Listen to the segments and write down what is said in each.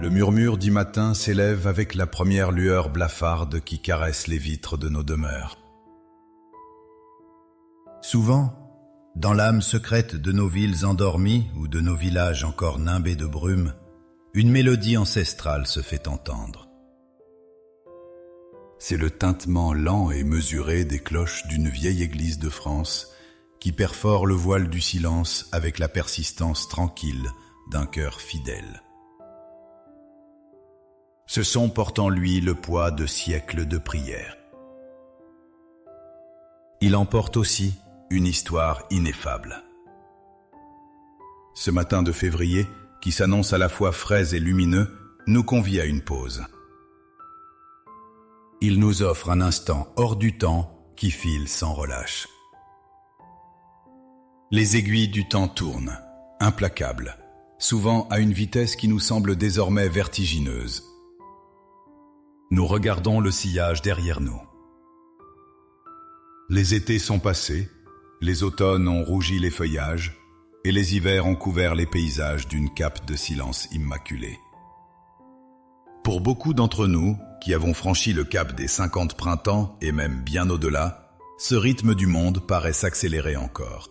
Le murmure du matin s'élève avec la première lueur blafarde qui caresse les vitres de nos demeures. Souvent, dans l'âme secrète de nos villes endormies ou de nos villages encore nimbés de brume, une mélodie ancestrale se fait entendre. C'est le tintement lent et mesuré des cloches d'une vieille église de France qui perfore le voile du silence avec la persistance tranquille d'un cœur fidèle. Ce son porte en lui le poids de siècles de prières. Il emporte aussi une histoire ineffable. Ce matin de février, qui s'annonce à la fois frais et lumineux, nous convie à une pause. Il nous offre un instant hors du temps qui file sans relâche. Les aiguilles du temps tournent, implacables, souvent à une vitesse qui nous semble désormais vertigineuse. Nous regardons le sillage derrière nous. Les étés sont passés, les automnes ont rougi les feuillages, et les hivers ont couvert les paysages d'une cape de silence immaculé. Pour beaucoup d'entre nous, qui avons franchi le cap des 50 printemps et même bien au-delà, ce rythme du monde paraît s'accélérer encore.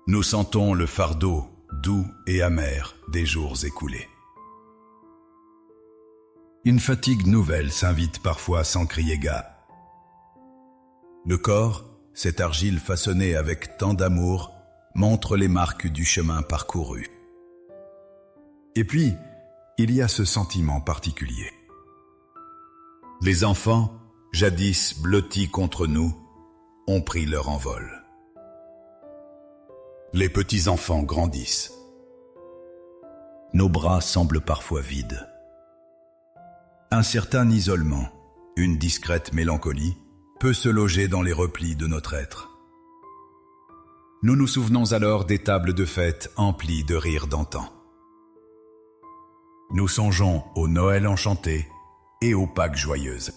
Nous sentons le fardeau doux et amer des jours écoulés. Une fatigue nouvelle s'invite parfois sans crier gare. Le corps, cette argile façonnée avec tant d'amour, montre les marques du chemin parcouru. Et puis, il y a ce sentiment particulier. Les enfants, jadis blottis contre nous, ont pris leur envol. Les petits-enfants grandissent. Nos bras semblent parfois vides. Un certain isolement, une discrète mélancolie, peut se loger dans les replis de notre être. Nous nous souvenons alors des tables de fête emplies de rires d'antan. Nous songeons au Noël enchanté et aux Pâques joyeuses.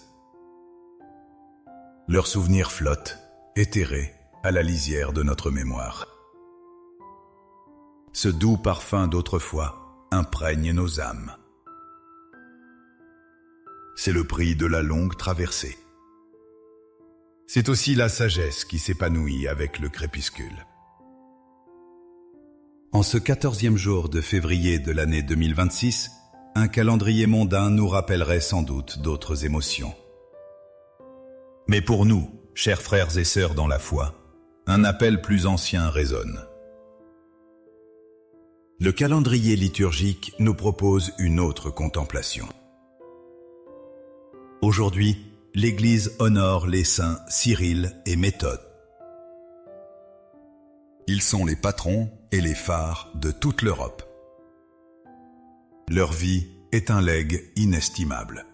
Leurs souvenirs flottent, éthérés, à la lisière de notre mémoire. Ce doux parfum d'autrefois imprègne nos âmes. C'est le prix de la longue traversée. C'est aussi la sagesse qui s'épanouit avec le crépuscule. En ce 14e jour de février de l'année 2026, un calendrier mondain nous rappellerait sans doute d'autres émotions. Mais pour nous, chers frères et sœurs dans la foi, un appel plus ancien résonne. Le calendrier liturgique nous propose une autre contemplation. Aujourd'hui, l'Église honore les saints Cyril et Méthode. Ils sont les patrons et les phares de toute l'Europe. Leur vie est un legs inestimable.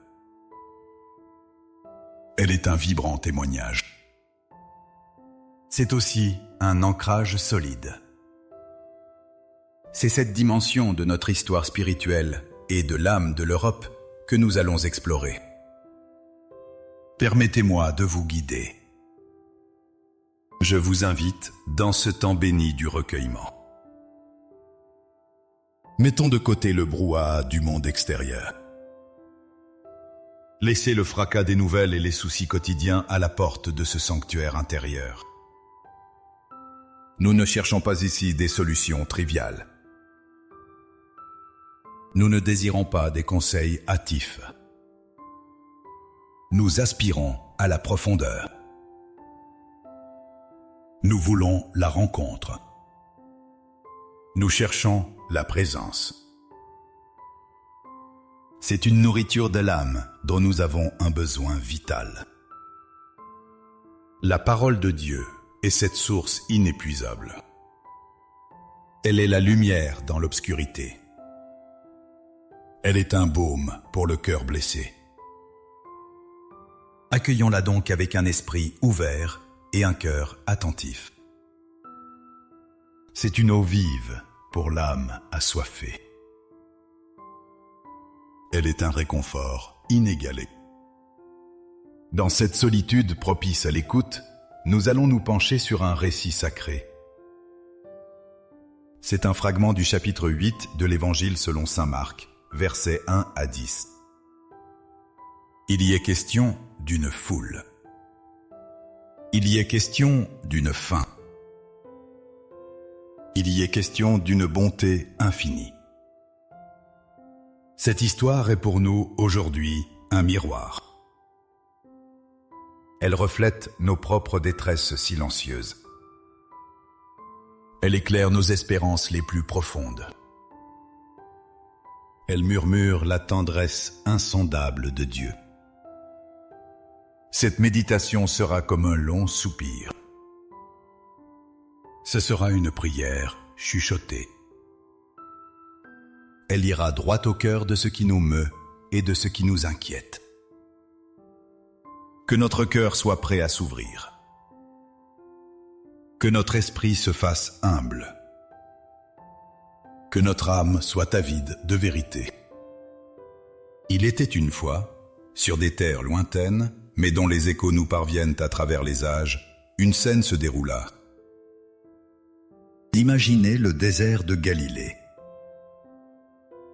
Elle est un vibrant témoignage. C'est aussi un ancrage solide. C'est cette dimension de notre histoire spirituelle et de l'âme de l'Europe que nous allons explorer. Permettez-moi de vous guider. Je vous invite dans ce temps béni du recueillement. Mettons de côté le brouhaha du monde extérieur. Laissez le fracas des nouvelles et les soucis quotidiens à la porte de ce sanctuaire intérieur. Nous ne cherchons pas ici des solutions triviales. Nous ne désirons pas des conseils hâtifs. Nous aspirons à la profondeur. Nous voulons la rencontre. Nous cherchons la présence. C'est une nourriture de l'âme dont nous avons un besoin vital. La parole de Dieu est cette source inépuisable. Elle est la lumière dans l'obscurité. Elle est un baume pour le cœur blessé. Accueillons-la donc avec un esprit ouvert et un cœur attentif. C'est une eau vive pour l'âme assoiffée. Elle est un réconfort inégalé. Dans cette solitude propice à l'écoute, nous allons nous pencher sur un récit sacré. C'est un fragment du chapitre 8 de l'Évangile selon saint Marc, versets 1 à 10. Il y est question d'une foule. Il y est question d'une faim. Il y est question d'une bonté infinie. Cette histoire est pour nous, aujourd'hui, un miroir. Elle reflète nos propres détresses silencieuses. Elle éclaire nos espérances les plus profondes. Elle murmure la tendresse insondable de Dieu. Cette méditation sera comme un long soupir. Ce sera une prière chuchotée. Elle ira droit au cœur de ce qui nous meut et de ce qui nous inquiète. Que notre cœur soit prêt à s'ouvrir. Que notre esprit se fasse humble. Que notre âme soit avide de vérité. Il était une fois, sur des terres lointaines, mais dont les échos nous parviennent à travers les âges, une scène se déroula. Imaginez le désert de Galilée.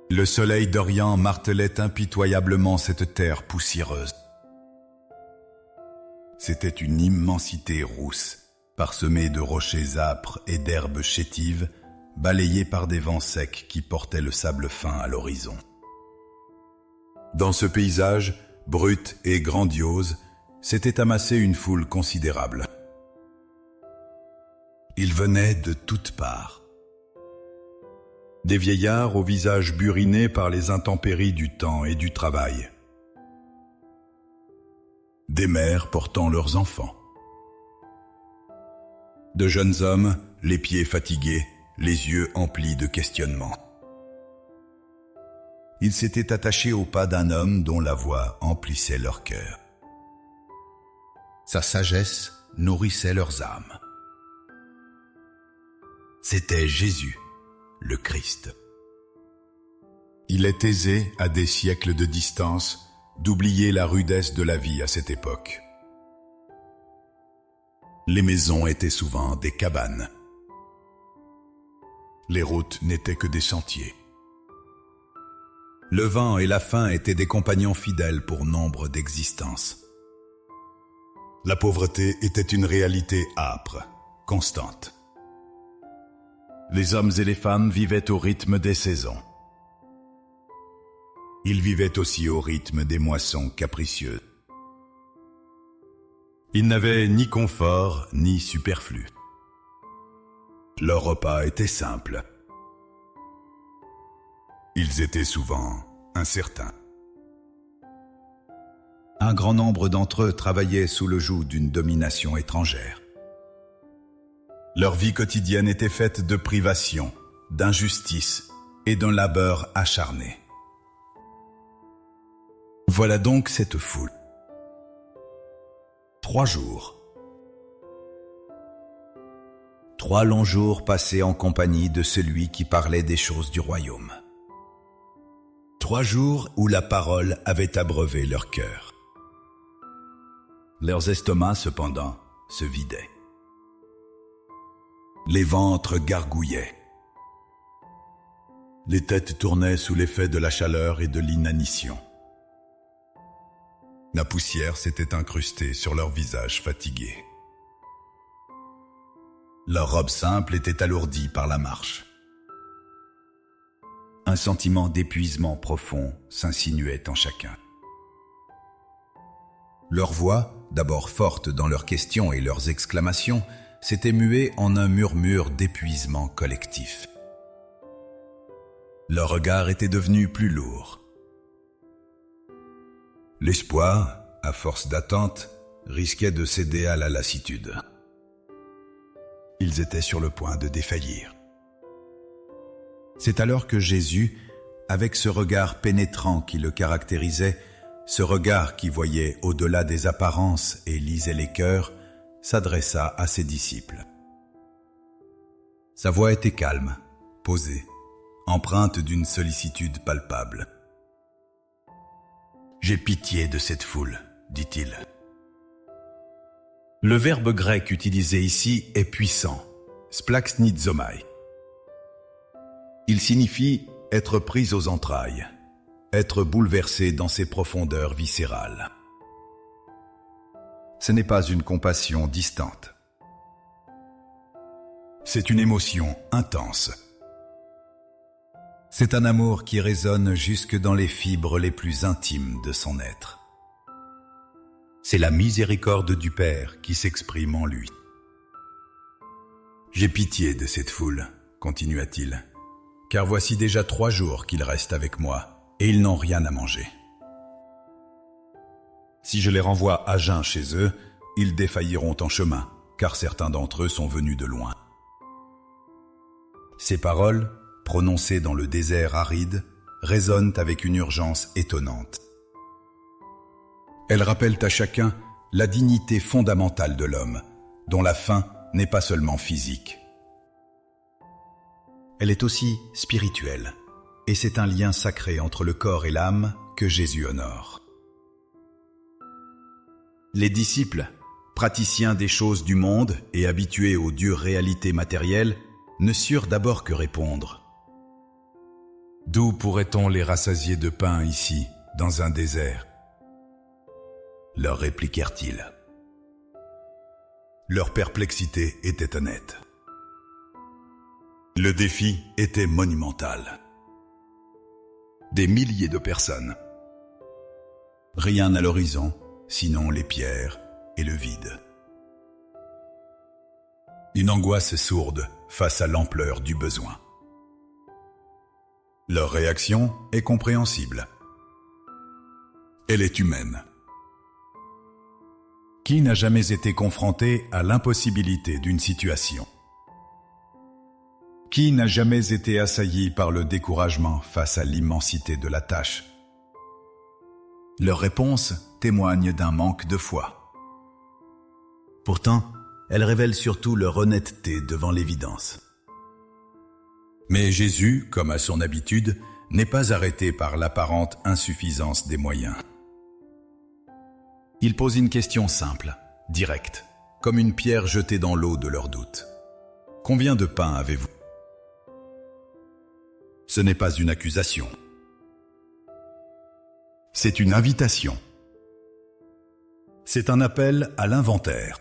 Le soleil d'Orient martelait impitoyablement cette terre poussiéreuse. C'était une immensité rousse, parsemée de rochers âpres et d'herbes chétives, balayée par des vents secs qui portaient le sable fin à l'horizon. Dans ce paysage, brut et grandiose, s'était amassée une foule considérable. Ils venaient de toutes parts. Des vieillards au visage buriné par les intempéries du temps et du travail. Des mères portant leurs enfants. De jeunes hommes, les pieds fatigués, les yeux emplis de questionnements. Ils s'étaient attachés au pas d'un homme dont la voix emplissait leur cœur. Sa sagesse nourrissait leurs âmes. C'était Jésus, le Christ. Il est aisé, à des siècles de distance, d'oublier la rudesse de la vie à cette époque. Les maisons étaient souvent des cabanes. Les routes n'étaient que des sentiers. Le vent et la faim étaient des compagnons fidèles pour nombre d'existences. La pauvreté était une réalité âpre, constante. Les hommes et les femmes vivaient au rythme des saisons. Ils vivaient aussi au rythme des moissons capricieuses. Ils n'avaient ni confort ni superflu. Leurs repas étaient simples. Ils étaient souvent incertains. Un grand nombre d'entre eux travaillaient sous le joug d'une domination étrangère. Leur vie quotidienne était faite de privations, d'injustices et d'un labeur acharné. Voilà donc cette foule. 3 jours. 3 longs jours passés en compagnie de celui qui parlait des choses du royaume. 3 jours où la parole avait abreuvé leur cœur. Leurs estomacs, cependant, se vidaient. Les ventres gargouillaient. Les têtes tournaient sous l'effet de la chaleur et de l'inanition. La poussière s'était incrustée sur leurs visages fatigués. Leur robe simple était alourdie par la marche. Un sentiment d'épuisement profond s'insinuait en chacun. Leur voix, d'abord forte dans leurs questions et leurs exclamations, s'était muée en un murmure d'épuisement collectif. Leur regard était devenu plus lourd. L'espoir, à force d'attente, risquait de céder à la lassitude. Ils étaient sur le point de défaillir. C'est alors que Jésus, avec ce regard pénétrant qui le caractérisait, ce regard qui voyait au-delà des apparences et lisait les cœurs, s'adressa à ses disciples. Sa voix était calme, posée, empreinte d'une sollicitude palpable. « J'ai pitié de cette foule, dit-il. » Le verbe grec utilisé ici est puissant, splaxnizomai. Il signifie être pris aux entrailles, être bouleversé dans ses profondeurs viscérales. Ce n'est pas une compassion distante. C'est une émotion intense. C'est un amour qui résonne jusque dans les fibres les plus intimes de son être. C'est la miséricorde du Père qui s'exprime en lui. « J'ai pitié de cette foule, continua-t-il, car voici déjà 3 jours qu'ils restent avec moi, et ils n'ont rien à manger. Si je les renvoie à jeun chez eux, ils défailliront en chemin, car certains d'entre eux sont venus de loin. » Ces paroles, prononcées dans le désert aride, résonnent avec une urgence étonnante. Elles rappellent à chacun la dignité fondamentale de l'homme, dont la faim n'est pas seulement physique. Elle est aussi spirituelle, et c'est un lien sacré entre le corps et l'âme que Jésus honore. Les disciples, praticiens des choses du monde et habitués aux dures réalités matérielles, ne surent d'abord que répondre. « D'où pourrait-on les rassasier de pain ici, dans un désert ?» leur répliquèrent-ils. Leur perplexité était honnête. Le défi était monumental. Des milliers de personnes. Rien à l'horizon, sinon les pierres et le vide. Une angoisse sourde face à l'ampleur du besoin. Leur réaction est compréhensible. Elle est humaine. Qui n'a jamais été confronté à l'impossibilité d'une situation? Qui n'a jamais été assailli par le découragement face à l'immensité de la tâche? Leur réponse témoigne d'un manque de foi. Pourtant, elle révèle surtout leur honnêteté devant l'évidence. Mais Jésus, comme à son habitude, n'est pas arrêté par l'apparente insuffisance des moyens. Il pose une question simple, directe, comme une pierre jetée dans l'eau de leur doute. Combien de pain avez-vous? Ce n'est pas une accusation. C'est une invitation. C'est un appel à l'inventaire.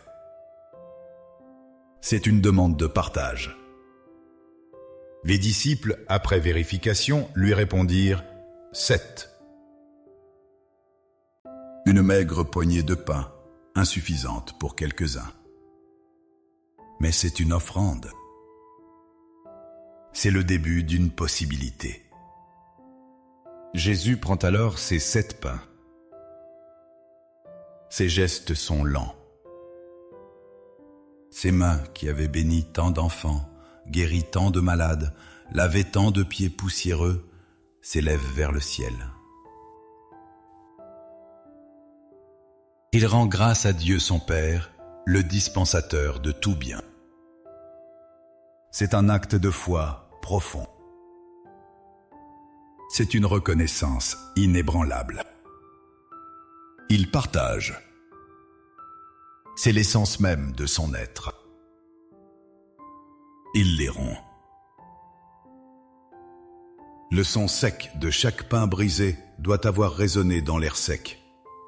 C'est une demande de partage. Les disciples, après vérification, lui répondirent « 7 ». Une maigre poignée de pain, insuffisante pour quelques-uns. Mais c'est une offrande. C'est le début d'une possibilité. Jésus prend alors ses 7 pains. Ses gestes sont lents. Ses mains qui avaient béni tant d'enfants, guéri tant de malades, lavé tant de pieds poussiéreux, s'élèvent vers le ciel. Il rend grâce à Dieu son Père, le dispensateur de tout bien. C'est un acte de foi profond. C'est une reconnaissance inébranlable. Il partage. C'est l'essence même de son être. Il les rompt. Le son sec de chaque pain brisé doit avoir résonné dans l'air sec,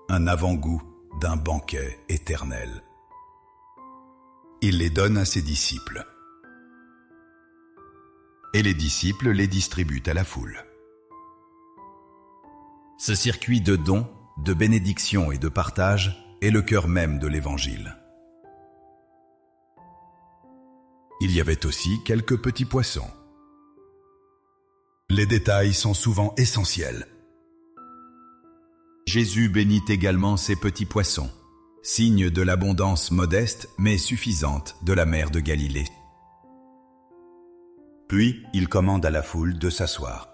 un avant-goût d'un banquet éternel. Il les donne à ses disciples. Et les disciples les distribuent à la foule. Ce circuit de dons, de bénédiction et de partage est le cœur même de l'Évangile. Il y avait aussi quelques petits poissons. Les détails sont souvent essentiels. Jésus bénit également ces petits poissons, signe de l'abondance modeste mais suffisante de la mer de Galilée. Puis, il commande à la foule de s'asseoir.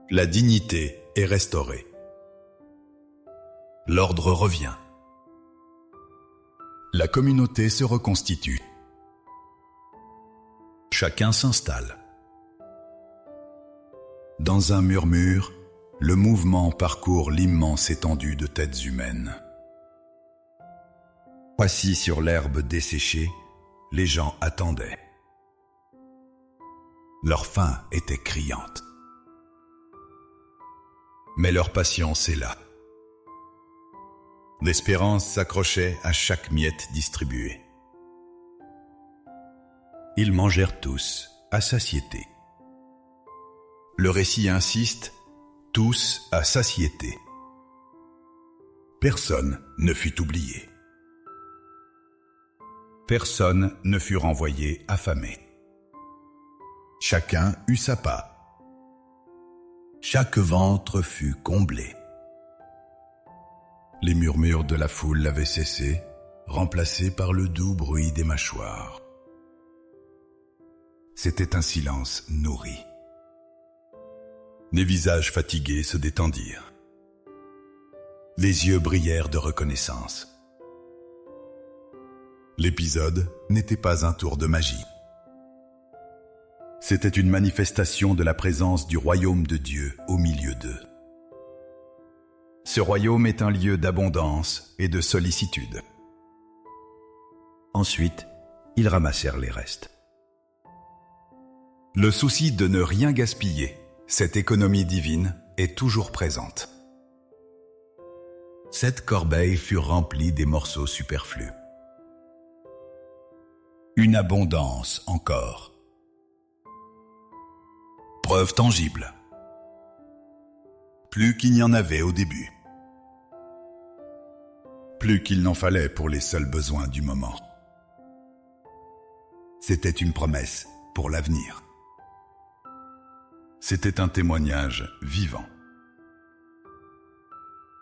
La dignité est restaurée. L'ordre revient. La communauté se reconstitue. Chacun s'installe. Dans un murmure, le mouvement parcourt l'immense étendue de têtes humaines. Assis sur l'herbe desséchée, les gens attendaient. Leur faim était criante. Mais leur patience est là. L'espérance s'accrochait à chaque miette distribuée. Ils mangèrent tous, à satiété. Le récit insiste, tous à satiété. Personne ne fut oublié. Personne ne fut renvoyé affamé. Chacun eut sa part. Chaque ventre fut comblé. Les murmures de la foule avaient cessé, remplacés par le doux bruit des mâchoires. C'était un silence nourri. Les visages fatigués se détendirent. Les yeux brillèrent de reconnaissance. L'épisode n'était pas un tour de magie. C'était une manifestation de la présence du royaume de Dieu au milieu d'eux. Ce royaume est un lieu d'abondance et de sollicitude. Ensuite, ils ramassèrent les restes. Le souci de ne rien gaspiller, cette économie divine, est toujours présente. Cette corbeille fut remplie des morceaux superflus. Une abondance encore. Preuve tangible. Plus qu'il n'y en avait au début. Plus qu'il n'en fallait pour les seuls besoins du moment. C'était une promesse pour l'avenir. C'était un témoignage vivant.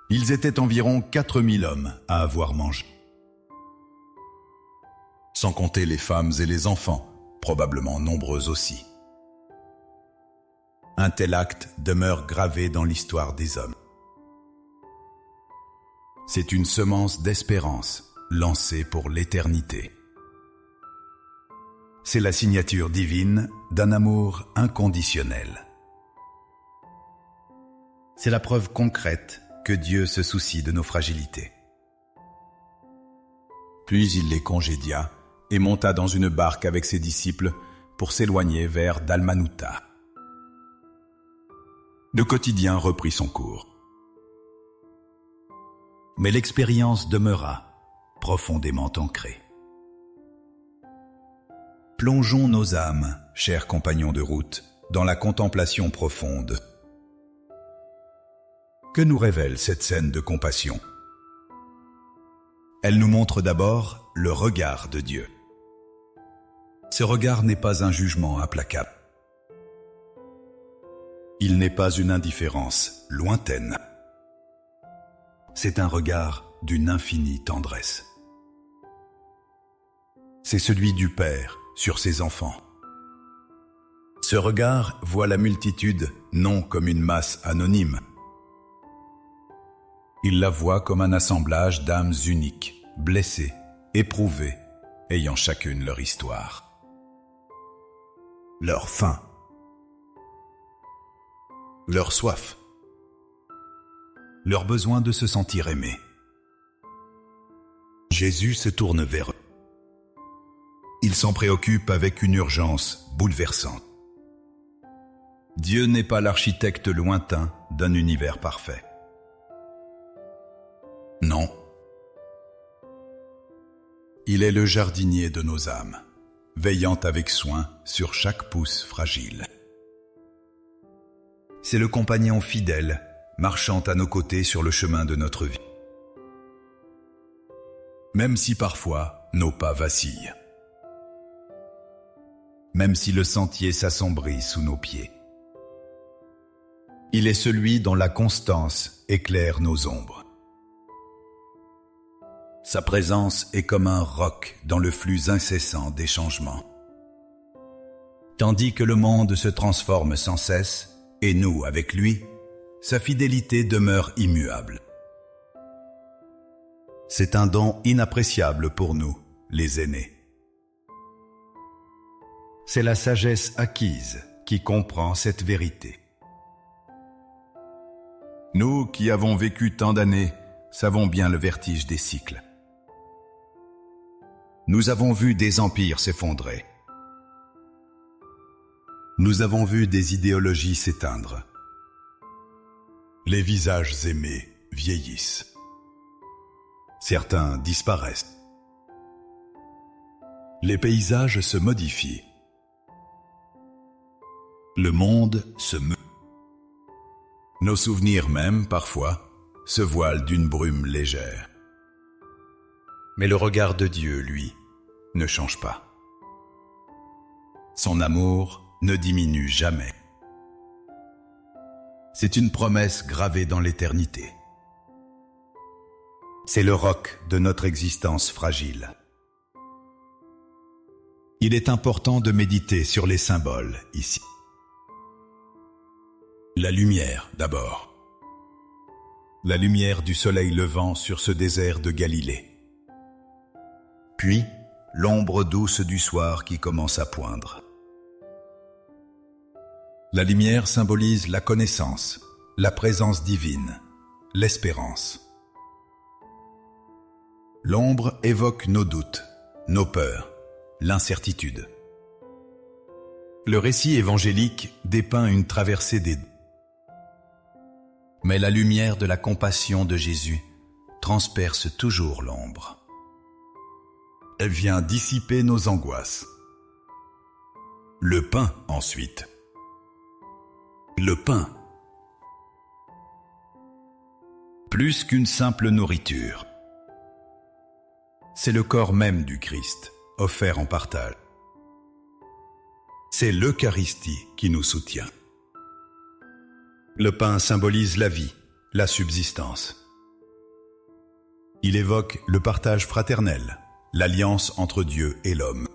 Ils étaient environ 4000 hommes à avoir mangé. Sans compter les femmes et les enfants, probablement nombreux aussi. Un tel acte demeure gravé dans l'histoire des hommes. C'est une semence d'espérance lancée pour l'éternité. C'est la signature divine d'un amour inconditionnel. C'est la preuve concrète que Dieu se soucie de nos fragilités. Puis il les congédia et monta dans une barque avec ses disciples pour s'éloigner vers Dalmanutha. Le quotidien reprit son cours. Mais l'expérience demeura, profondément ancrée. Plongeons nos âmes, chers compagnons de route, dans la contemplation profonde. Que nous révèle cette scène de compassion? Elle nous montre d'abord le regard de Dieu. Ce regard n'est pas un jugement implacable. Il n'est pas une indifférence lointaine. C'est un regard d'une infinie tendresse. C'est celui du Père sur ses enfants. Ce regard voit la multitude non comme une masse anonyme. Il la voit comme un assemblage d'âmes uniques, blessées, éprouvées, ayant chacune leur histoire. Leur faim. Leur soif. Leur besoin de se sentir aimé. Jésus se tourne vers eux. Il s'en préoccupe avec une urgence bouleversante. Dieu n'est pas l'architecte lointain d'un univers parfait. Non. Il est le jardinier de nos âmes, veillant avec soin sur chaque pouce fragile. C'est le compagnon fidèle, marchant à nos côtés sur le chemin de notre vie. Même si parfois nos pas vacillent. Même si le sentier s'assombrit sous nos pieds. Il est celui dont la constance éclaire nos ombres. Sa présence est comme un roc dans le flux incessant des changements. Tandis que le monde se transforme sans cesse, et nous avec lui, sa fidélité demeure immuable. C'est un don inappréciable pour nous, les aînés. C'est la sagesse acquise qui comprend cette vérité. Nous qui avons vécu tant d'années, savons bien le vertige des cycles. Nous avons vu des empires s'effondrer. Nous avons vu des idéologies s'éteindre. Les visages aimés vieillissent. Certains disparaissent. Les paysages se modifient. Le monde se meut. Nos souvenirs même, parfois, se voilent d'une brume légère. Mais le regard de Dieu, lui, ne change pas. Son amour ne diminue jamais. C'est une promesse gravée dans l'éternité. C'est le roc de notre existence fragile. Il est important de méditer sur les symboles ici. La lumière d'abord. La lumière du soleil levant sur ce désert de Galilée. Puis, l'ombre douce du soir qui commence à poindre. La lumière symbolise la connaissance, la présence divine, l'espérance. L'ombre évoque nos doutes, nos peurs, l'incertitude. Le récit évangélique dépeint une traversée des... Mais la lumière de la compassion de Jésus transperce toujours l'ombre. Elle vient dissiper nos angoisses. Le pain ensuite. Le pain. Plus qu'une simple nourriture. C'est le corps même du Christ, offert en partage. C'est l'Eucharistie qui nous soutient. Le pain symbolise la vie, la subsistance. Il évoque le partage fraternel, l'alliance entre Dieu et l'homme.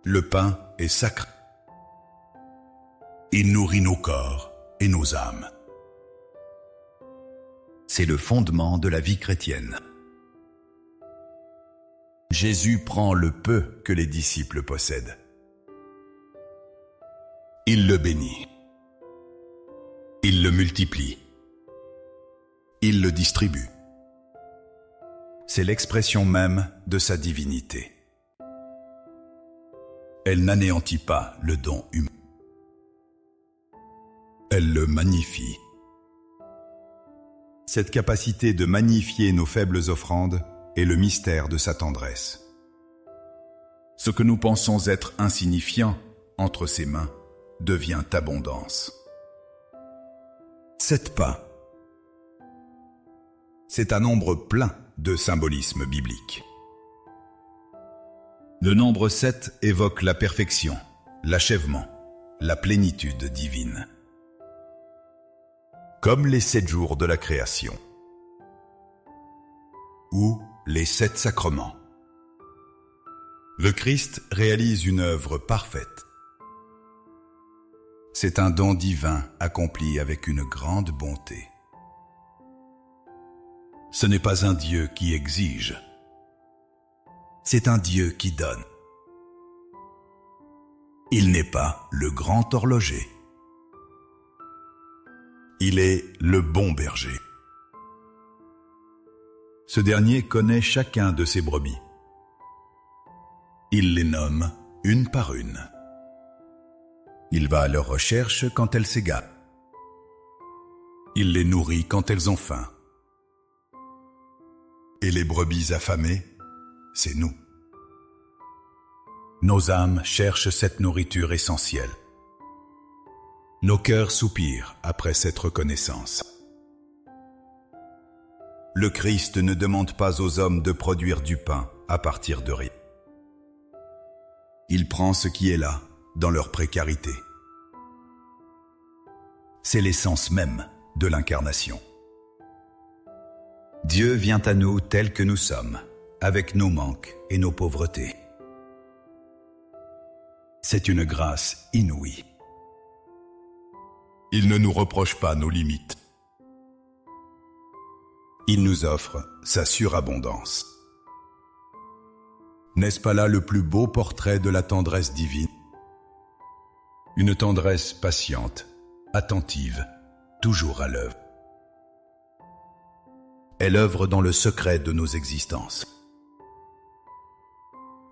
Le pain est sacré. Il nourrit nos corps et nos âmes. C'est le fondement de la vie chrétienne. Jésus prend le peu que les disciples possèdent. Il le bénit. Il le multiplie. Il le distribue. C'est l'expression même de sa divinité. Elle n'anéantit pas le don humain. Elle le magnifie. Cette capacité de magnifier nos faibles offrandes est le mystère de sa tendresse. Ce que nous pensons être insignifiant entre ses mains devient abondance. 7 pains. C'est un nombre plein de symbolisme biblique. Le nombre 7 évoque la perfection, l'achèvement, la plénitude divine. Comme les 7 jours de la création. Ou les 7 sacrements. Le Christ réalise une œuvre parfaite. C'est un don divin accompli avec une grande bonté. Ce n'est pas un Dieu qui exige. C'est un Dieu qui donne. Il n'est pas le grand horloger. Il est le bon berger. Ce dernier connaît chacun de ses brebis. Il les nomme une par une. Il va à leur recherche quand elles s'égarent. Il les nourrit quand elles ont faim. Et les brebis affamées, c'est nous. Nos âmes cherchent cette nourriture essentielle. Nos cœurs soupirent après cette reconnaissance. Le Christ ne demande pas aux hommes de produire du pain à partir de rien. Il prend ce qui est là, dans leur précarité. C'est l'essence même de l'incarnation. Dieu vient à nous tels que nous sommes, avec nos manques et nos pauvretés. C'est une grâce inouïe. Il ne nous reproche pas nos limites. Il nous offre sa surabondance. N'est-ce pas là le plus beau portrait de la tendresse divine? Une tendresse patiente, attentive, toujours à l'œuvre. Elle œuvre dans le secret de nos existences.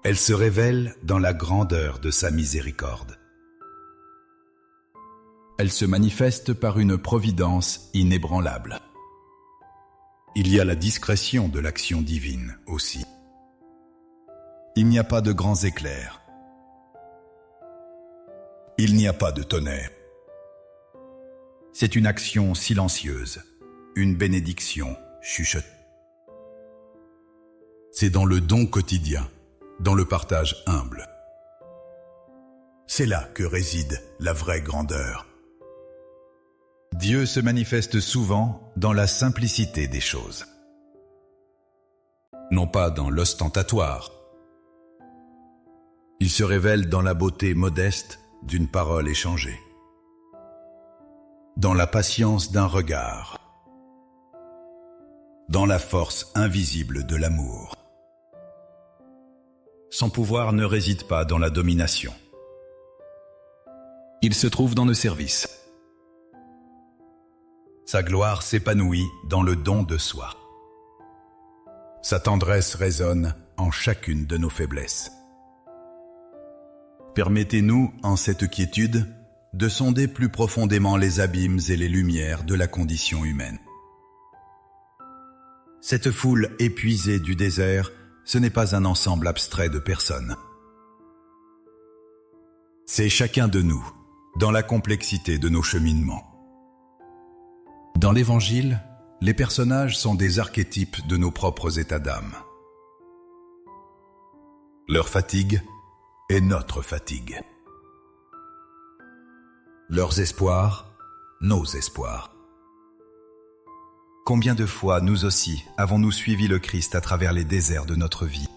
Elle se révèle dans la grandeur de sa miséricorde. Elle se manifeste par une providence inébranlable. Il y a la discrétion de l'action divine aussi. Il n'y a pas de grands éclairs. Il n'y a pas de tonnerre. C'est une action silencieuse, une bénédiction chuchotée. C'est dans le don quotidien, dans le partage humble. C'est là que réside la vraie grandeur. Dieu se manifeste souvent dans la simplicité des choses. Non pas dans l'ostentatoire. Il se révèle dans la beauté modeste d'une parole échangée. Dans la patience d'un regard. Dans la force invisible de l'amour. Son pouvoir ne réside pas dans la domination. Il se trouve dans le service. Sa gloire s'épanouit dans le don de soi. Sa tendresse résonne en chacune de nos faiblesses. Permettez-nous, en cette quiétude, de sonder plus profondément les abîmes et les lumières de la condition humaine. Cette foule épuisée du désert, ce n'est pas un ensemble abstrait de personnes. C'est chacun de nous, dans la complexité de nos cheminements. Dans l'Évangile, les personnages sont des archétypes de nos propres états d'âme. Leur fatigue est notre fatigue. Leurs espoirs, nos espoirs. Combien de fois, nous aussi, avons-nous suivi le Christ à travers les déserts de notre vie?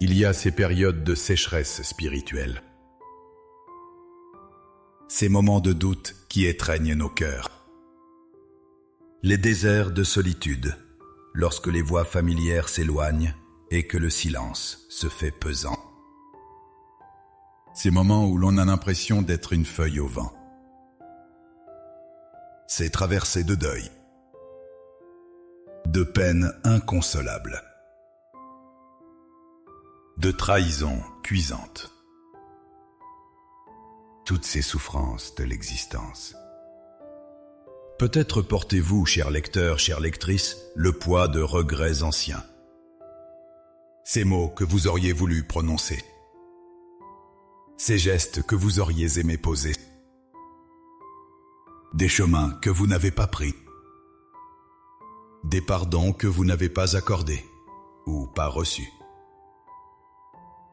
Il y a ces périodes de sécheresse spirituelle. Ces moments de doute qui étreignent nos cœurs. Les déserts de solitude, lorsque les voix familières s'éloignent et que le silence se fait pesant. Ces moments où l'on a l'impression d'être une feuille au vent. Ces traversées de deuil, de peines inconsolables, de trahisons cuisantes. Toutes ces souffrances de l'existence. Peut-être portez-vous, chers lecteurs, chères lectrices, le poids de regrets anciens. Ces mots que vous auriez voulu prononcer. Ces gestes que vous auriez aimé poser. Des chemins que vous n'avez pas pris. Des pardons que vous n'avez pas accordés ou pas reçus.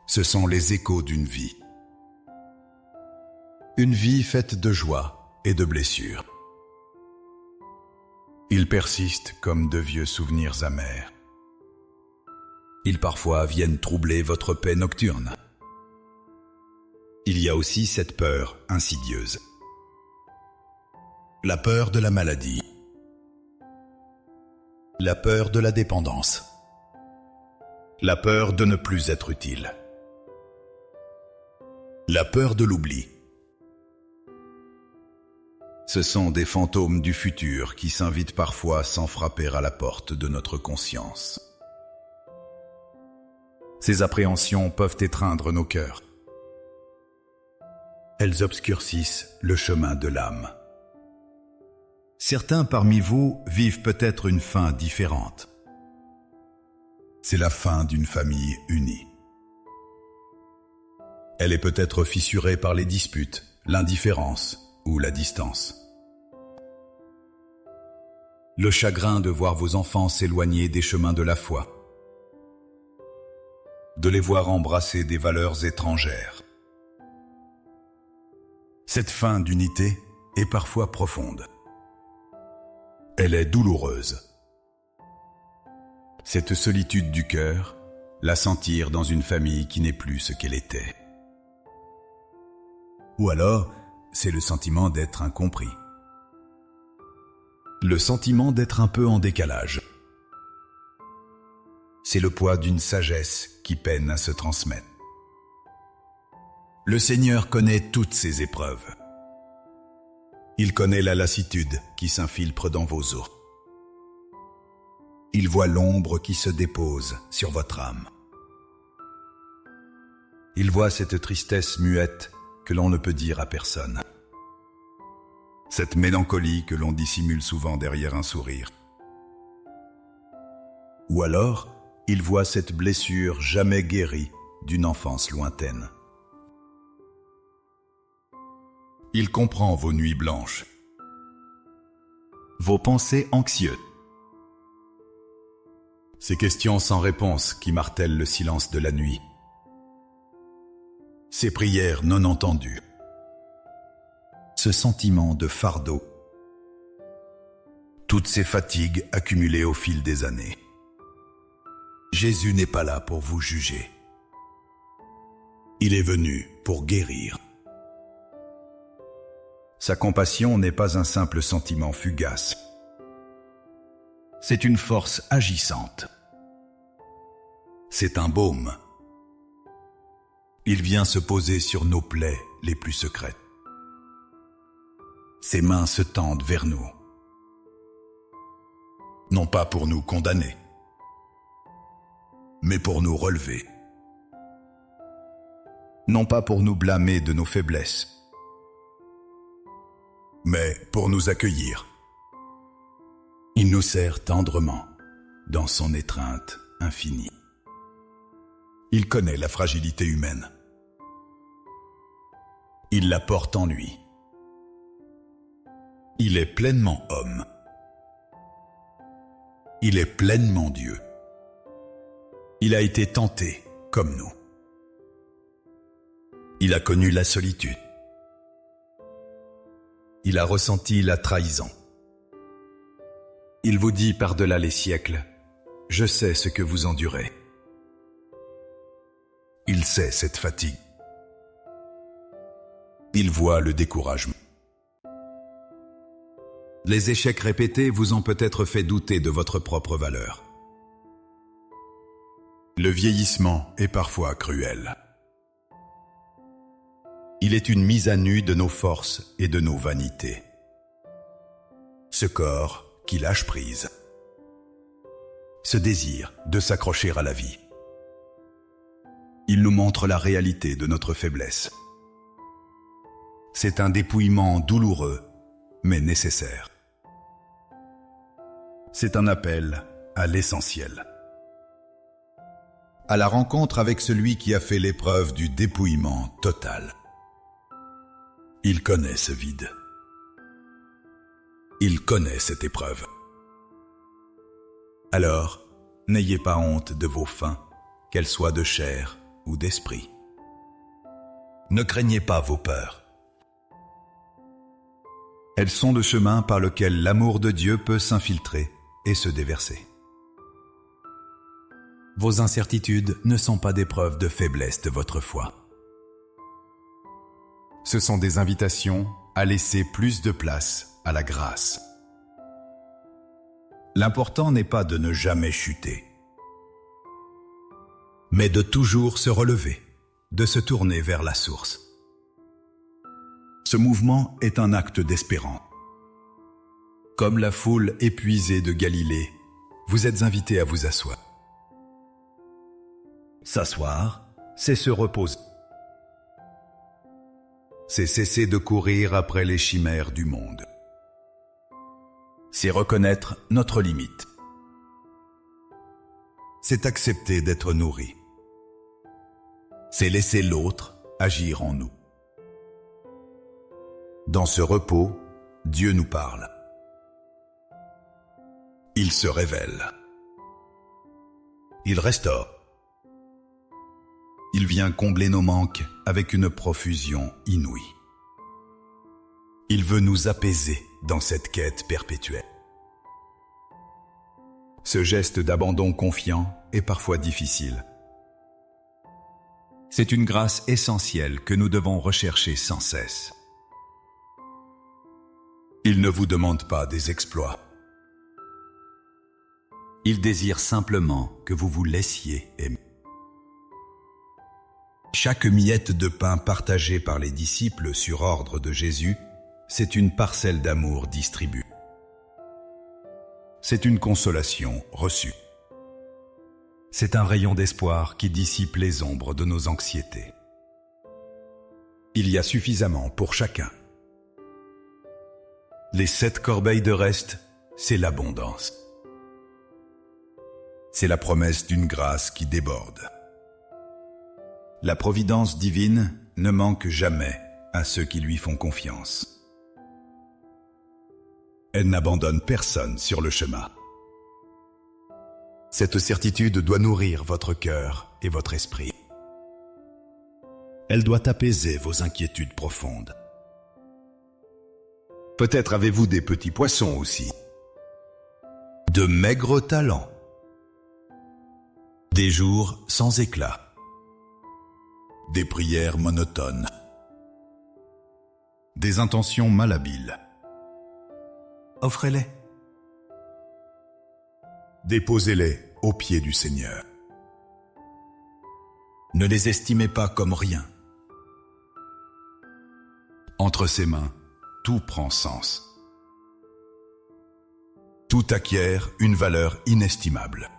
Ce sont les échos d'une vie. Une vie faite de joie et de blessures. Ils persistent comme de vieux souvenirs amers. Ils parfois viennent troubler votre paix nocturne. Il y a aussi cette peur insidieuse. La peur de la maladie. La peur de la dépendance. La peur de ne plus être utile. La peur de l'oubli. Ce sont des fantômes du futur qui s'invitent parfois sans frapper à la porte de notre conscience. Ces appréhensions peuvent étreindre nos cœurs. Elles obscurcissent le chemin de l'âme. Certains parmi vous vivent peut-être une fin différente. C'est la fin d'une famille unie. Elle est peut-être fissurée par les disputes, l'indifférence ou la distance. Le chagrin de voir vos enfants s'éloigner des chemins de la foi. De les voir embrasser des valeurs étrangères. Cette fin d'unité est parfois profonde. Elle est douloureuse. Cette solitude du cœur, la sentir dans une famille qui n'est plus ce qu'elle était. Ou alors, c'est le sentiment d'être incompris. Le sentiment d'être un peu en décalage. C'est le poids d'une sagesse qui peine à se transmettre. Le Seigneur connaît toutes ces épreuves. Il connaît la lassitude qui s'infiltre dans vos os. Il voit l'ombre qui se dépose sur votre âme. Il voit cette tristesse muette que l'on ne peut dire à personne. Cette mélancolie que l'on dissimule souvent derrière un sourire. Ou alors, il voit cette blessure jamais guérie d'une enfance lointaine. Il comprend vos nuits blanches, vos pensées anxieuses, ces questions sans réponse qui martèlent le silence de la nuit, ces prières non entendues, ce sentiment de fardeau, toutes ces fatigues accumulées au fil des années. Jésus n'est pas là pour vous juger. Il est venu pour guérir. Sa compassion n'est pas un simple sentiment fugace. C'est une force agissante. C'est un baume. Il vient se poser sur nos plaies les plus secrètes. Ses mains se tendent vers nous. Non pas pour nous condamner, mais pour nous relever. Non pas pour nous blâmer de nos faiblesses, mais pour nous accueillir. Il nous serre tendrement dans son étreinte infinie. Il connaît la fragilité humaine. Il la porte en lui. Il est pleinement homme. Il est pleinement Dieu. Il a été tenté comme nous. Il a connu la solitude. Il a ressenti la trahison. Il vous dit par-delà les siècles, « Je sais ce que vous endurez. » Il sait cette fatigue. Il voit le découragement. Les échecs répétés vous ont peut-être fait douter de votre propre valeur. Le vieillissement est parfois cruel. Il est une mise à nu de nos forces et de nos vanités. Ce corps qui lâche prise. Ce désir de s'accrocher à la vie. Il nous montre la réalité de notre faiblesse. C'est un dépouillement douloureux, mais nécessaire. C'est un appel à l'essentiel. À la rencontre avec celui qui a fait l'épreuve du dépouillement total. Il connaît ce vide. Il connaît cette épreuve. Alors, n'ayez pas honte de vos faims, qu'elles soient de chair ou d'esprit. Ne craignez pas vos peurs. Elles sont le chemin par lequel l'amour de Dieu peut s'infiltrer et se déverser. Vos incertitudes ne sont pas des preuves de faiblesse de votre foi. Ce sont des invitations à laisser plus de place à la grâce. L'important n'est pas de ne jamais chuter, mais de toujours se relever, de se tourner vers la source. Ce mouvement est un acte d'espérance. Comme la foule épuisée de Galilée, vous êtes invités à vous asseoir. S'asseoir, c'est se reposer. C'est cesser de courir après les chimères du monde. C'est reconnaître notre limite. C'est accepter d'être nourri. C'est laisser l'autre agir en nous. Dans ce repos, Dieu nous parle. Il se révèle. Il restaure. Il vient combler nos manques avec une profusion inouïe. Il veut nous apaiser dans cette quête perpétuelle. Ce geste d'abandon confiant est parfois difficile. C'est une grâce essentielle que nous devons rechercher sans cesse. Il ne vous demande pas des exploits. Il désire simplement que vous vous laissiez aimer. Chaque miette de pain partagée par les disciples sur ordre de Jésus, c'est une parcelle d'amour distribuée. C'est une consolation reçue. C'est un rayon d'espoir qui dissipe les ombres de nos anxiétés. Il y a suffisamment pour chacun. Les 7 corbeilles de reste, c'est l'abondance. C'est la promesse d'une grâce qui déborde. La providence divine ne manque jamais à ceux qui lui font confiance. Elle n'abandonne personne sur le chemin. Cette certitude doit nourrir votre cœur et votre esprit. Elle doit apaiser vos inquiétudes profondes. Peut-être avez-vous des petits poissons aussi. De maigres talents. Des jours sans éclat. Des prières monotones. Des intentions malhabiles. Offrez-les. Déposez-les aux pieds du Seigneur. Ne les estimez pas comme rien. Entre ses mains, tout prend sens. Tout acquiert une valeur inestimable.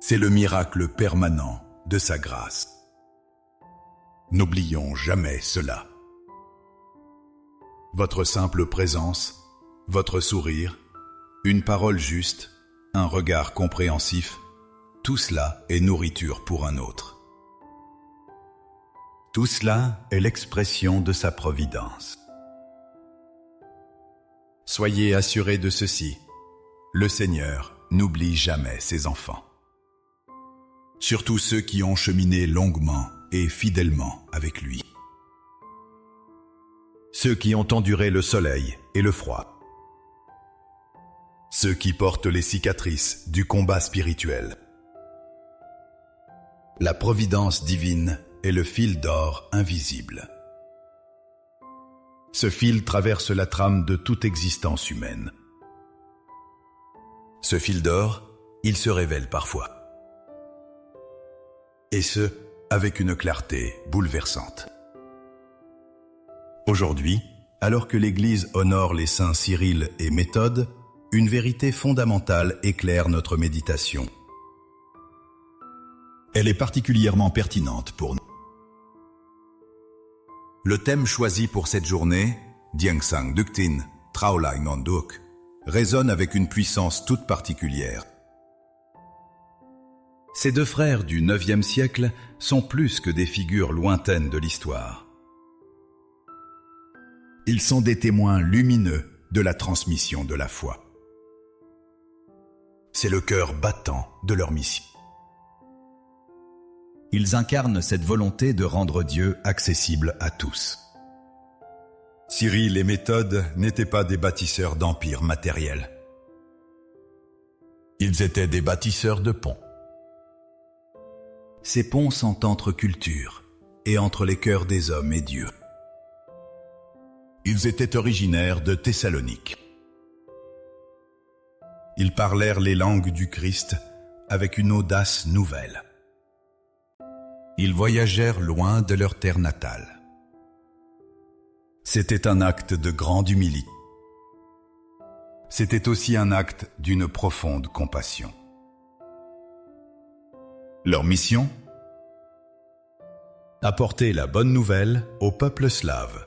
C'est le miracle permanent de sa grâce. N'oublions jamais cela. Votre simple présence, votre sourire, une parole juste, un regard compréhensif, tout cela est nourriture pour un autre. Tout cela est l'expression de sa providence. Soyez assurés de ceci, le Seigneur n'oublie jamais ses enfants. Surtout ceux qui ont cheminé longuement et fidèlement avec lui. Ceux qui ont enduré le soleil et le froid. Ceux qui portent les cicatrices du combat spirituel. La providence divine est le fil d'or invisible. Ce fil traverse la trame de toute existence humaine. Ce fil d'or, il se révèle parfois. Et ce, avec une clarté bouleversante. Aujourd'hui, alors que l'Église honore les saints Cyril et Méthode, une vérité fondamentale éclaire notre méditation. Elle est particulièrement pertinente pour nous. Le thème choisi pour cette journée, Diengsang Duktin, Traulai Nonduk, résonne avec une puissance toute particulière. Ces 2 frères du IXe siècle sont plus que des figures lointaines de l'histoire. Ils sont des témoins lumineux de la transmission de la foi. C'est le cœur battant de leur mission. Ils incarnent cette volonté de rendre Dieu accessible à tous. Cyril et Méthode n'étaient pas des bâtisseurs d'empires matériels. Ils étaient des bâtisseurs de ponts. Ces ponts sont entre cultures et entre les cœurs des hommes et Dieu. Ils étaient originaires de Thessalonique. Ils parlèrent les langues du Christ avec une audace nouvelle. Ils voyagèrent loin de leur terre natale. C'était un acte de grande humilité. C'était aussi un acte d'une profonde compassion. Leur mission ? Apporter la bonne nouvelle au peuple slave.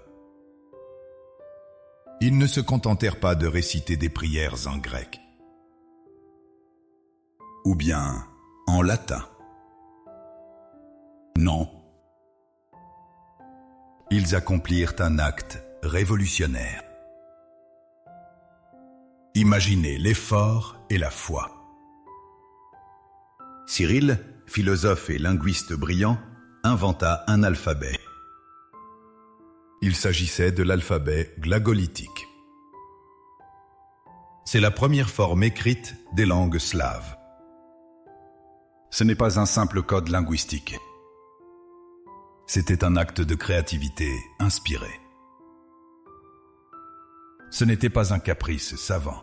Ils ne se contentèrent pas de réciter des prières en grec. Ou bien en latin. Non. Ils accomplirent un acte révolutionnaire. Imaginez l'effort et la foi. Cyril, philosophe et linguiste brillant, inventa un alphabet. Il s'agissait de l'alphabet glagolitique. C'est la première forme écrite des langues slaves. Ce n'est pas un simple code linguistique. C'était un acte de créativité inspiré. Ce n'était pas un caprice savant.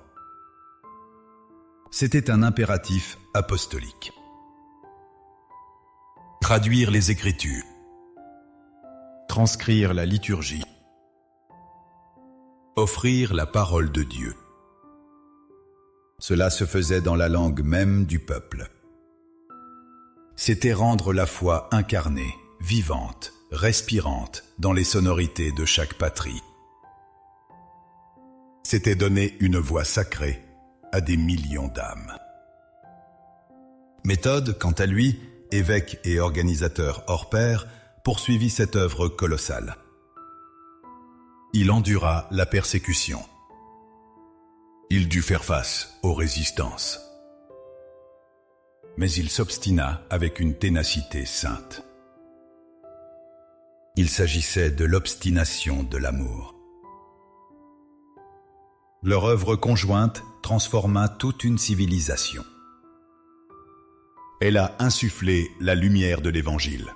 C'était un impératif apostolique. Traduire les Écritures. Transcrire la liturgie. Offrir la parole de Dieu. Cela se faisait dans la langue même du peuple. C'était rendre la foi incarnée, vivante, respirante dans les sonorités de chaque patrie. C'était donner une voix sacrée à des millions d'âmes. Méthode, quant à lui, évêque et organisateur hors pair, poursuivit cette œuvre colossale. Il endura la persécution. Il dut faire face aux résistances. Mais il s'obstina avec une ténacité sainte. Il s'agissait de l'obstination de l'amour. Leur œuvre conjointe transforma toute une civilisation. Elle a insufflé la lumière de l'Évangile.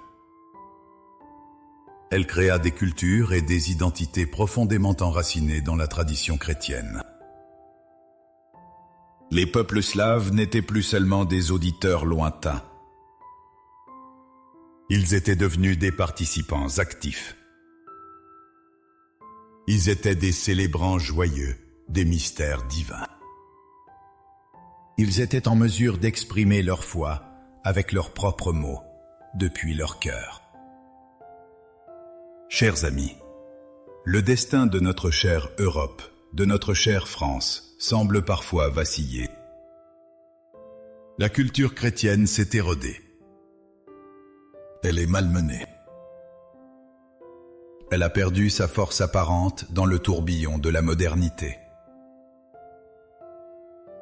Elle créa des cultures et des identités profondément enracinées dans la tradition chrétienne. Les peuples slaves n'étaient plus seulement des auditeurs lointains. Ils étaient devenus des participants actifs. Ils étaient des célébrants joyeux des mystères divins. Ils étaient en mesure d'exprimer leur foi avec leurs propres mots, depuis leur cœur. Chers amis, le destin de notre chère Europe, de notre chère France, semble parfois vaciller. La culture chrétienne s'est érodée. Elle est malmenée. Elle a perdu sa force apparente dans le tourbillon de la modernité.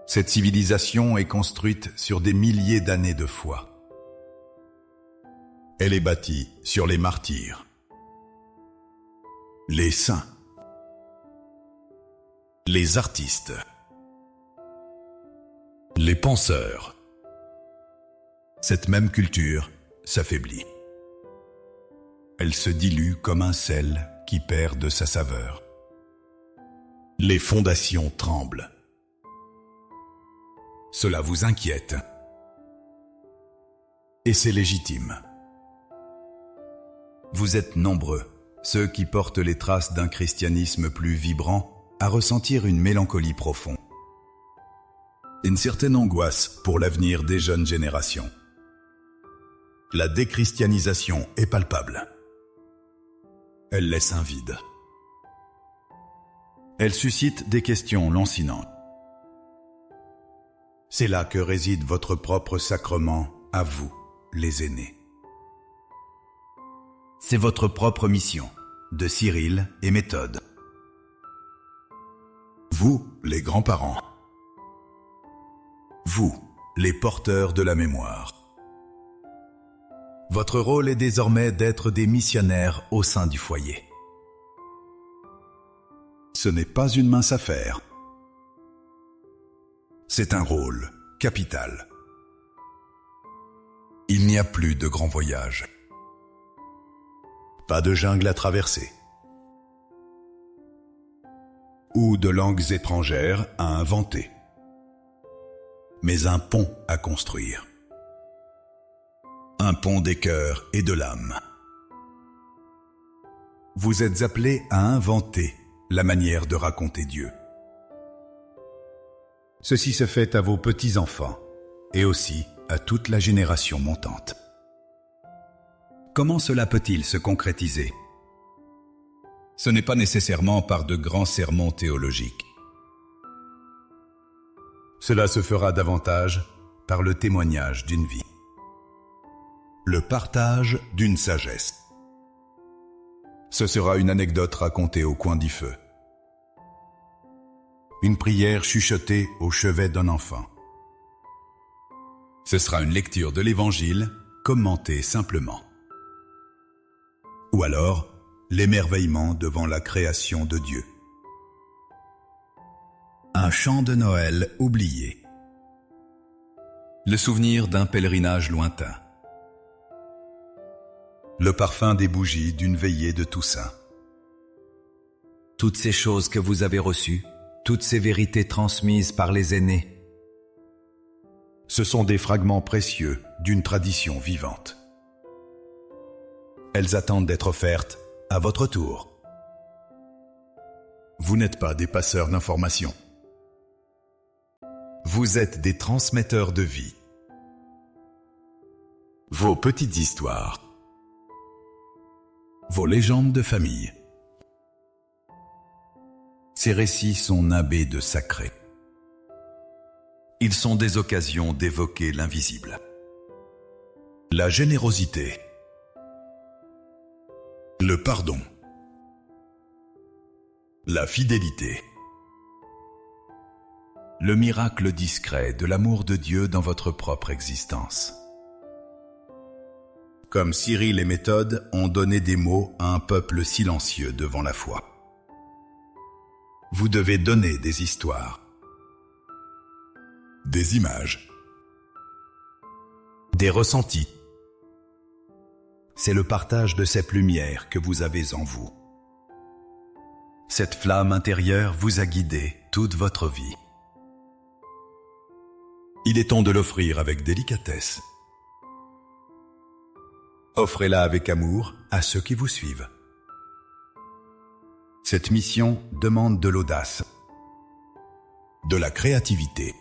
Cette civilisation est construite sur des milliers d'années de foi. Elle est bâtie sur les martyrs, les saints, les artistes, les penseurs. Cette même culture s'affaiblit. Elle se dilue comme un sel qui perd de sa saveur. Les fondations tremblent. Cela vous inquiète. Et c'est légitime. Vous êtes nombreux, ceux qui portent les traces d'un christianisme plus vibrant, à ressentir une mélancolie profonde. Une certaine angoisse pour l'avenir des jeunes générations. La déchristianisation est palpable. Elle laisse un vide. Elle suscite des questions lancinantes. C'est là que réside votre propre sacrement à vous, les aînés. C'est votre propre mission, de Cyril et Méthode. Vous, les grands-parents. Vous, les porteurs de la mémoire. Votre rôle est désormais d'être des missionnaires au sein du foyer. Ce n'est pas une mince affaire. C'est un rôle capital. Il n'y a plus de grands voyages. Pas de jungle à traverser. Ou de langues étrangères à inventer. Mais un pont à construire. Un pont des cœurs et de l'âme. Vous êtes appelés à inventer la manière de raconter Dieu. Ceci se fait à vos petits-enfants et aussi à toute la génération montante. Comment cela peut-il se concrétiser? Ce n'est pas nécessairement par de grands sermons théologiques. Cela se fera davantage par le témoignage d'une vie. Le partage d'une sagesse. Ce sera une anecdote racontée au coin du feu. Une prière chuchotée au chevet d'un enfant. Ce sera une lecture de l'Évangile commentée simplement. Ou alors, l'émerveillement devant la création de Dieu. Un chant de Noël oublié. Le souvenir d'un pèlerinage lointain. Le parfum des bougies d'une veillée de Toussaint. Toutes ces choses que vous avez reçues, toutes ces vérités transmises par les aînés. Ce sont des fragments précieux d'une tradition vivante. Elles attendent d'être offertes à votre tour. Vous n'êtes pas des passeurs d'informations. Vous êtes des transmetteurs de vie. Vos petites histoires. Vos légendes de famille. Ces récits sont nimbés de sacré. Ils sont des occasions d'évoquer l'invisible. La générosité. Le pardon. La fidélité. Le miracle discret de l'amour de Dieu dans votre propre existence. Comme Cyril et Méthode ont donné des mots à un peuple silencieux devant la foi. Vous devez donner des histoires, des images, des ressentis. C'est le partage de cette lumière que vous avez en vous. Cette flamme intérieure vous a guidé toute votre vie. Il est temps de l'offrir avec délicatesse. Offrez-la avec amour à ceux qui vous suivent. Cette mission demande de l'audace, de la créativité,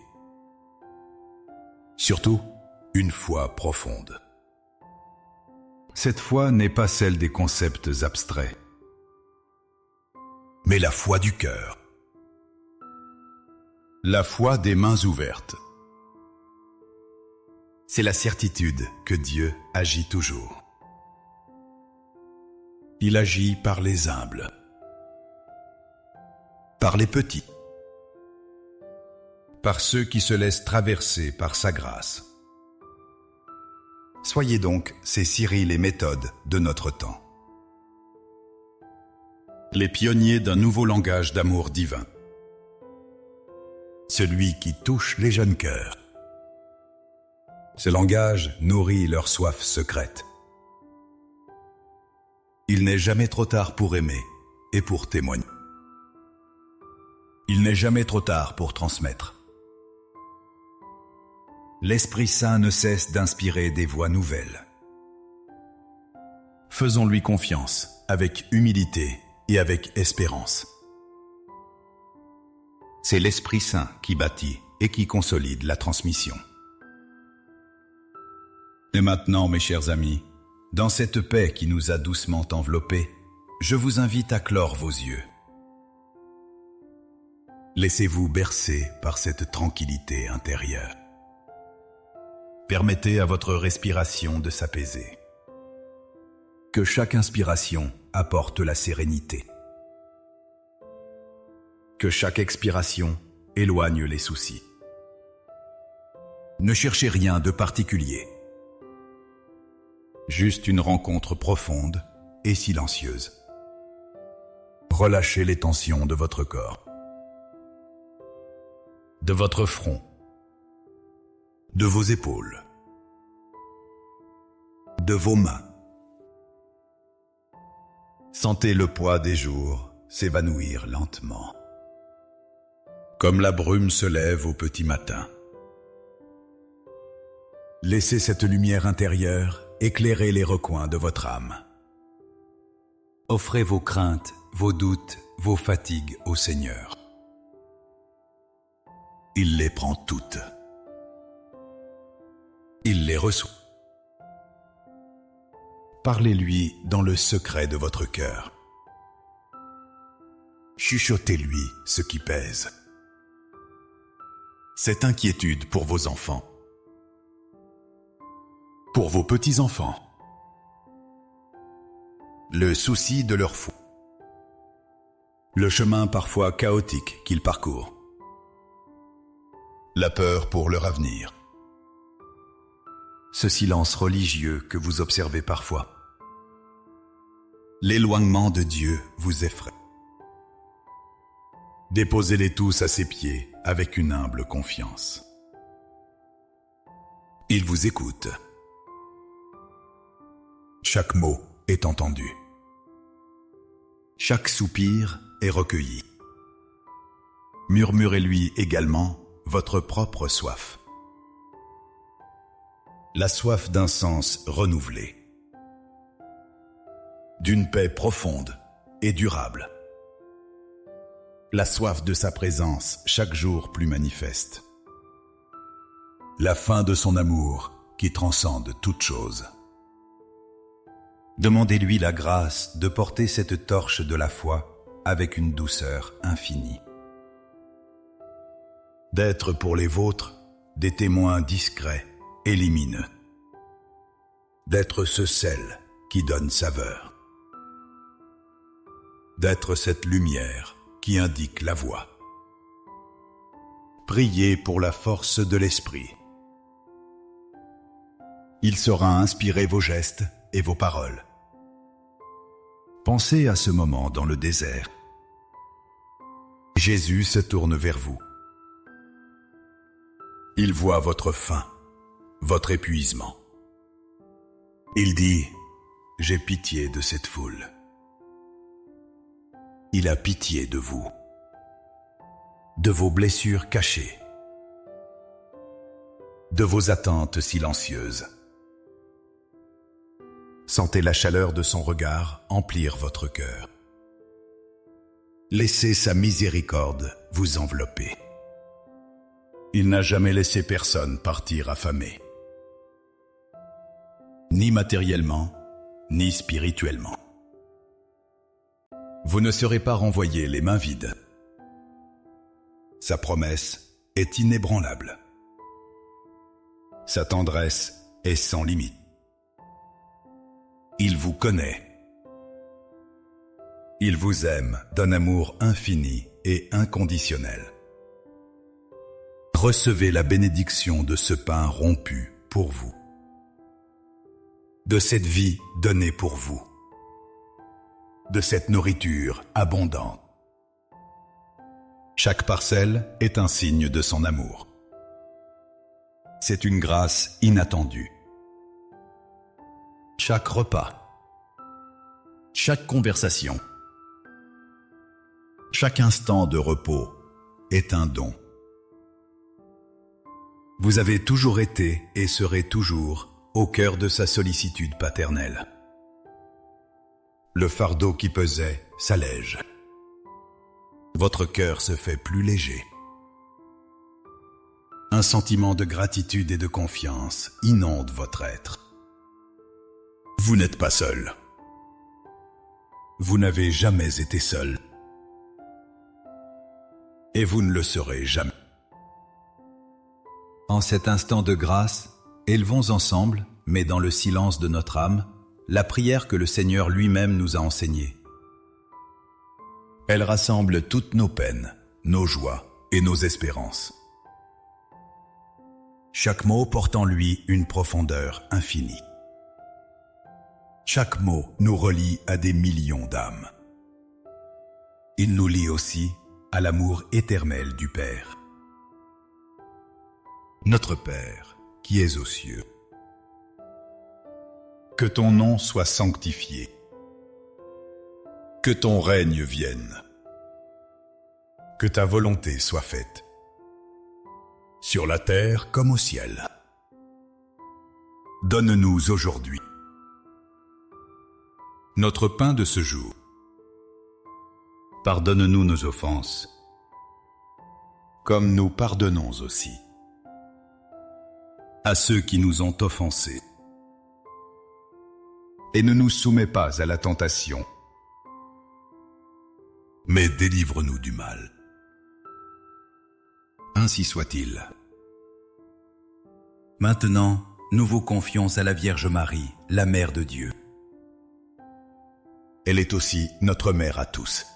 surtout une foi profonde. Cette foi n'est pas celle des concepts abstraits, mais la foi du cœur. La foi des mains ouvertes. C'est la certitude que Dieu agit toujours. Il agit par les humbles, par les petits, par ceux qui se laissent traverser par sa grâce. Soyez donc ces Cyril et Méthode de notre temps. Les pionniers d'un nouveau langage d'amour divin. Celui qui touche les jeunes cœurs. Ce langage nourrit leur soif secrète. Il n'est jamais trop tard pour aimer et pour témoigner. Il n'est jamais trop tard pour transmettre. L'Esprit Saint ne cesse d'inspirer des voix nouvelles. Faisons-lui confiance avec humilité et avec espérance. C'est l'Esprit Saint qui bâtit et qui consolide la transmission. Et maintenant, mes chers amis, dans cette paix qui nous a doucement enveloppés, je vous invite à clore vos yeux. Laissez-vous bercer par cette tranquillité intérieure. Permettez à votre respiration de s'apaiser. Que chaque inspiration apporte la sérénité. Que chaque expiration éloigne les soucis. Ne cherchez rien de particulier. Juste une rencontre profonde et silencieuse. Relâchez les tensions de votre corps, de votre front, de vos épaules, de vos mains. Sentez le poids des jours s'évanouir lentement, comme la brume se lève au petit matin. Laissez cette lumière intérieure éclairez les recoins de votre âme. Offrez vos craintes, vos doutes, vos fatigues au Seigneur. Il les prend toutes. Il les reçoit. Parlez-lui dans le secret de votre cœur. Chuchotez-lui ce qui pèse. Cette inquiétude pour vos enfants. Pour vos petits-enfants. Le souci de leur foi. Le chemin parfois chaotique qu'ils parcourent. La peur pour leur avenir. Ce silence religieux que vous observez parfois. L'éloignement de Dieu vous effraie. Déposez-les tous à ses pieds avec une humble confiance. Il vous écoute. Chaque mot est entendu. Chaque soupir est recueilli. Murmurez-lui également votre propre soif. La soif d'un sens renouvelé. D'une paix profonde et durable. La soif de sa présence chaque jour plus manifeste. La fin de son amour qui transcende toute chose. Demandez-lui la grâce de porter cette torche de la foi avec une douceur infinie. D'être pour les vôtres des témoins discrets et lumineux. D'être ce sel qui donne saveur. D'être cette lumière qui indique la voie. Priez pour la force de l'esprit. Il saura inspirer vos gestes et vos paroles. Pensez à ce moment dans le désert. Jésus se tourne vers vous. Il voit votre faim, votre épuisement. Il dit, « J'ai pitié de cette foule. » Il a pitié de vous, de vos blessures cachées, de vos attentes silencieuses. Sentez la chaleur de son regard emplir votre cœur. Laissez sa miséricorde vous envelopper. Il n'a jamais laissé personne partir affamé, ni matériellement, ni spirituellement. Vous ne serez pas renvoyés les mains vides. Sa promesse est inébranlable. Sa tendresse est sans limite. Il vous connaît. Il vous aime d'un amour infini et inconditionnel. Recevez la bénédiction de ce pain rompu pour vous, de cette vie donnée pour vous, de cette nourriture abondante. Chaque parcelle est un signe de son amour. C'est une grâce inattendue. Chaque repas, chaque conversation, chaque instant de repos est un don. Vous avez toujours été et serez toujours au cœur de sa sollicitude paternelle. Le fardeau qui pesait s'allège. Votre cœur se fait plus léger. Un sentiment de gratitude et de confiance inonde votre être. Vous n'êtes pas seul. Vous n'avez jamais été seul. Et vous ne le serez jamais. En cet instant de grâce, élevons ensemble, mais dans le silence de notre âme, la prière que le Seigneur lui-même nous a enseignée. Elle rassemble toutes nos peines, nos joies et nos espérances. Chaque mot porte en lui une profondeur infinie. Chaque mot nous relie à des millions d'âmes. Il nous lie aussi à l'amour éternel du Père. Notre Père, qui es aux cieux, que ton nom soit sanctifié, que ton règne vienne, que ta volonté soit faite, sur la terre comme au ciel. Donne-nous aujourd'hui notre pain de ce jour. Pardonne-nous nos offenses, comme nous pardonnons aussi à ceux qui nous ont offensés. Et ne nous soumets pas à la tentation, mais délivre-nous du mal. Ainsi soit-il. Maintenant, nous vous confions à la Vierge Marie, la Mère de Dieu. Elle est aussi notre mère à tous.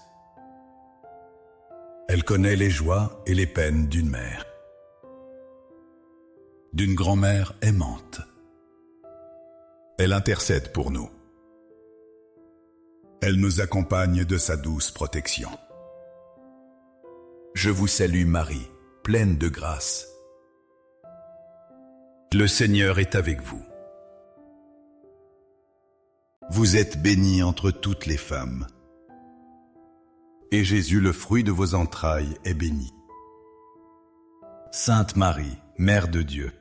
Elle connaît les joies et les peines d'une mère, d'une grand-mère aimante. Elle intercède pour nous. Elle nous accompagne de sa douce protection. Je vous salue Marie, pleine de grâce. Le Seigneur est avec vous. Vous êtes bénie entre toutes les femmes. Et Jésus, le fruit de vos entrailles, est béni. Sainte Marie, Mère de Dieu,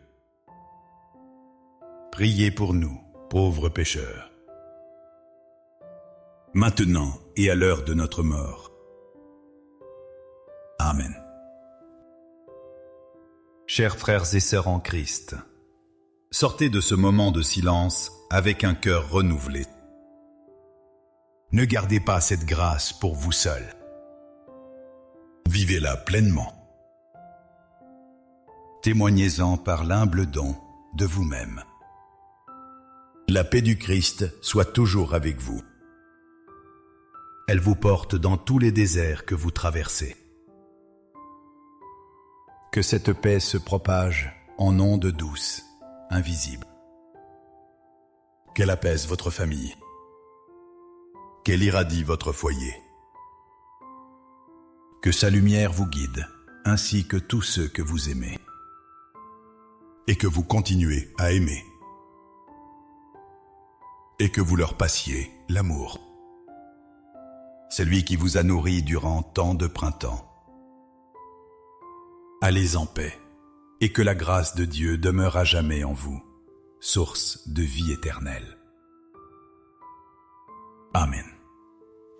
priez pour nous, pauvres pécheurs, maintenant et à l'heure de notre mort. Amen. Chers frères et sœurs en Christ, sortez de ce moment de silence avec un cœur renouvelé. Ne gardez pas cette grâce pour vous seul. Vivez-la pleinement. Témoignez-en par l'humble don de vous-même. La paix du Christ soit toujours avec vous. Elle vous porte dans tous les déserts que vous traversez. Que cette paix se propage en ondes douces, invisibles. Qu'elle apaise votre famille. Qu'elle irradie votre foyer. Que sa lumière vous guide, ainsi que tous ceux que vous aimez. Et que vous continuez à aimer. Et que vous leur passiez l'amour. Celui qui vous a nourri durant tant de printemps. Allez en paix, et que la grâce de Dieu demeure à jamais en vous, source de vie éternelle. Amen.